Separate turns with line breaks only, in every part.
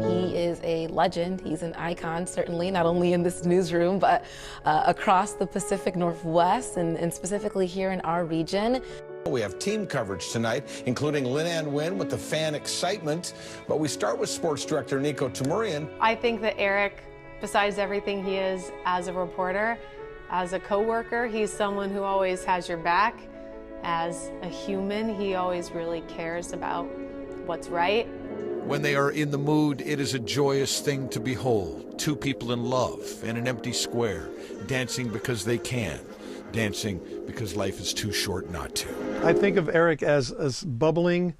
He is a legend. He's an icon, certainly, not only in this newsroom, but across the Pacific Northwest and specifically here in our region.
We have team coverage tonight, including Lynn Ann Wynn with the fan excitement. But we start with sports director Nico Tamurian.
I think that Eric, besides everything he is as a reporter, as a coworker, he's someone who always has your back. As a human, he always really cares about what's right.
When they are in the mood, it is a joyous thing to behold. Two people in love in an empty square, dancing because they can. Dancing because life is too short not to.
I think of Eric as bubbling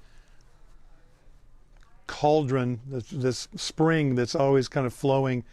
cauldron, this spring that's always kind of flowing,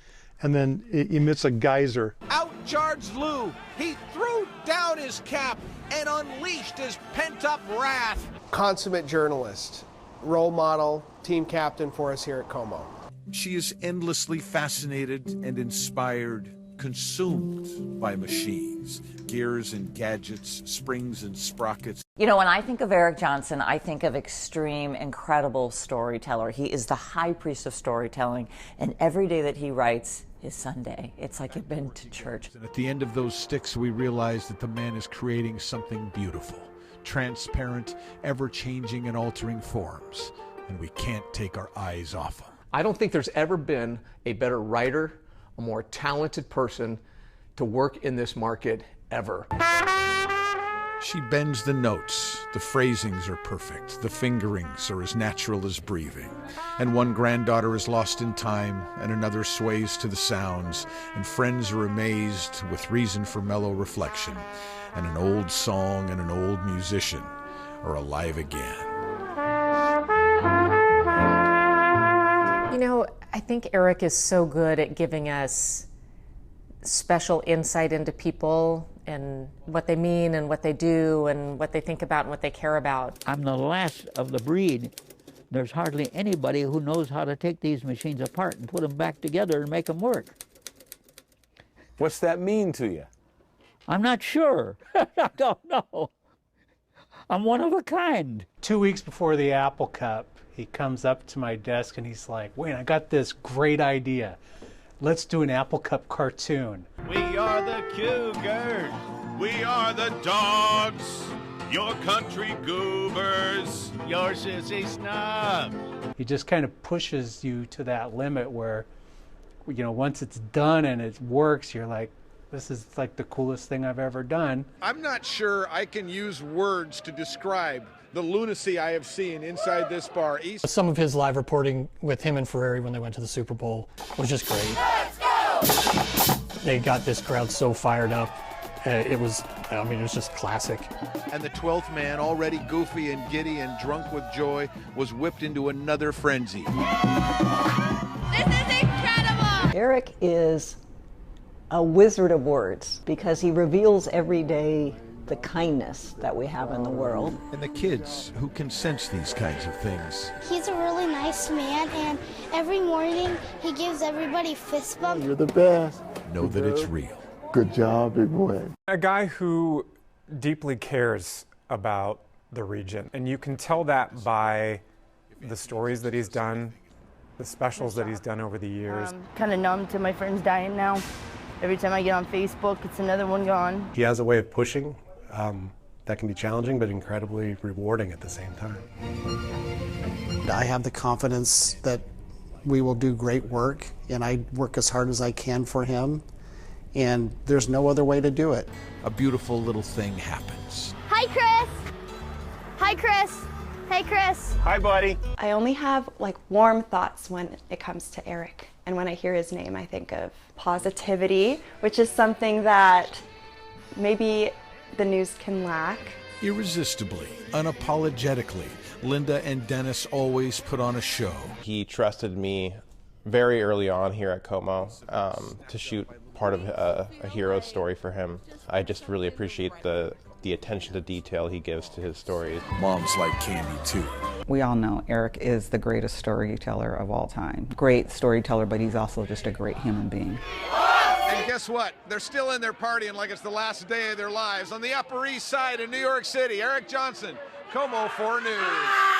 and then it emits a geyser.
Out charged Lou. He threw down his cap and unleashed his pent-up wrath.
Consummate journalist, role model, team captain for us here at KOMO.
She is endlessly fascinated and inspired, consumed by machines, gears and gadgets, springs and sprockets.
You know, when I think of Eric Johnson, I think of extreme, incredible storyteller. He is the high priest of storytelling, and every day that he writes is Sunday. It's like you've been to church.
And at the end of those sticks, we realize that the man is creating something beautiful, transparent, ever-changing and altering forms, and we can't take our eyes off him.
I don't think there's ever been a better writer, a more talented person to work in this market ever.
She bends the notes. The phrasings are perfect. The fingerings are as natural as breathing. And one granddaughter is lost in time, and another sways to the sounds, and friends are amazed with reason for mellow reflection. And an old song and an old musician are alive again.
You know, I think Eric is so good at giving us special insight into people and what they mean and what they do and what they think about and what they care about.
I'm the last of the breed. There's hardly anybody who knows how to take these machines apart and put them back together and make them work.
What's that mean to you?
I'm not sure. I don't know. I'm one of a kind.
2 weeks before the Apple Cup, he comes up to my desk and he's like, "Wait, I got this great idea. Let's do an Apple Cup cartoon."
We are the Cougars. We are the Dogs. Your country goobers. Your sissy snub.
He just kind of pushes you to that limit where, you know, once it's done and it works, you're like, this is like the coolest thing I've ever done.
I'm not sure I can use words to describe the lunacy I have seen inside this bar.
Some of his live reporting with him and Ferrari when they went to the Super Bowl was just great. Let's go! They got this crowd so fired up. It was just classic.
And the 12th man, already goofy and giddy and drunk with joy, was whipped into another frenzy.
This is incredible!
Eric is a wizard of words because he reveals every day the kindness that we have in the world.
And the kids who can sense these kinds of things.
He's a really nice man, and every morning he gives everybody fist bumps.
You're the best.
Know that it's real.
Good job, big boy.
A guy who deeply cares about the region, and you can tell that by the stories that he's done, the specials that he's done over the years.
Kind of numb to my friends dying now. Every time I get on Facebook, it's another one gone.
He has a way of pushing that can be challenging but incredibly rewarding at the same time.
I have the confidence that we will do great work, and I work as hard as I can for him, and there's no other way to do it.
A beautiful little thing happens.
Hi, Chris. Hi, Chris. Hey, Chris.
Hi, buddy.
I only have like warm thoughts when it comes to Eric. And when I hear his name, I think of positivity, which is something that maybe the news can lack.
Irresistibly, unapologetically, Linda and Dennis always put on a show.
He trusted me very early on here at KOMO to shoot part of a hero story for him. I just really appreciate the attention to detail he gives to his stories.
Moms like candy too.
We all know Eric is the greatest storyteller of all time. Great storyteller, but he's also just a great human being.
And guess what? They're still in there partying like it's the last day of their lives on the Upper East Side of New York City. Eric Johnson, KOMO 4 News.